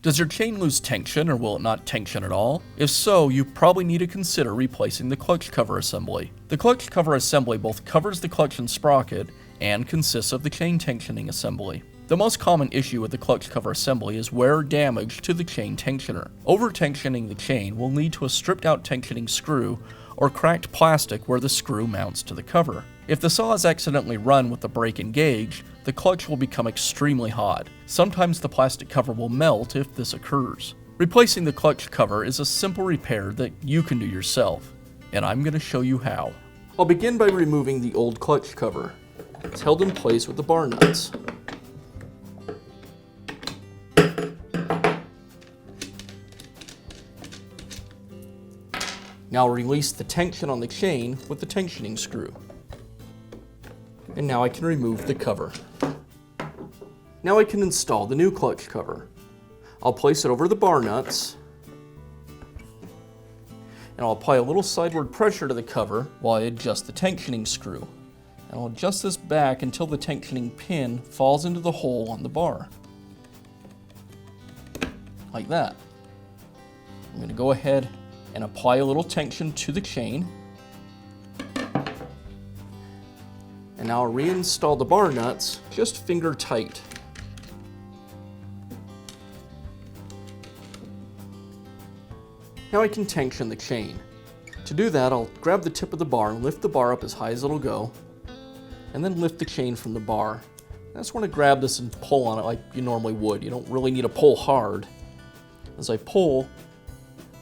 Does your chain lose tension, or will it not tension at all? If so, you probably need to consider replacing the clutch cover assembly. The clutch cover assembly both covers the clutch and sprocket and consists of the chain tensioning assembly. The most common issue with the clutch cover assembly is wear or damage to the chain tensioner. Over-tensioning the chain will lead to a stripped-out tensioning screw or cracked plastic where the screw mounts to the cover. If the saw is accidentally run with the brake engaged, the clutch will become extremely hot. Sometimes the plastic cover will melt if this occurs. Replacing the clutch cover is a simple repair that you can do yourself, and I'm going to show you how. I'll begin by removing the old clutch cover. It's held in place with the bar nuts. Now release the tension on the chain with the tensioning screw. And now I can remove the cover. Now I can install the new clutch cover. I'll place it over the bar nuts, and I'll apply a little sideward pressure to the cover while I adjust the tensioning screw. And I'll adjust this back until the tensioning pin falls into the hole on the bar. Like that. I'm going to go ahead and apply a little tension to the chain. And now I'll reinstall the bar nuts, just finger tight. Now I can tension the chain. To do that, I'll grab the tip of the bar and lift the bar up as high as it'll go, and then lift the chain from the bar. I just want to grab this and pull on it like you normally would. You don't really need to pull hard. As I pull,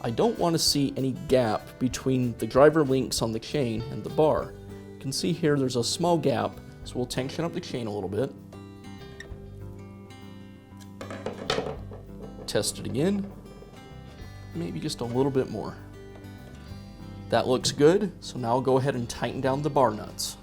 I don't want to see any gap between the driver links on the chain and the bar. You can see here there's a small gap, so we'll tension up the chain a little bit. Test it again. Maybe just a little bit more. That looks good, so now I'll go ahead and tighten down the bar nuts.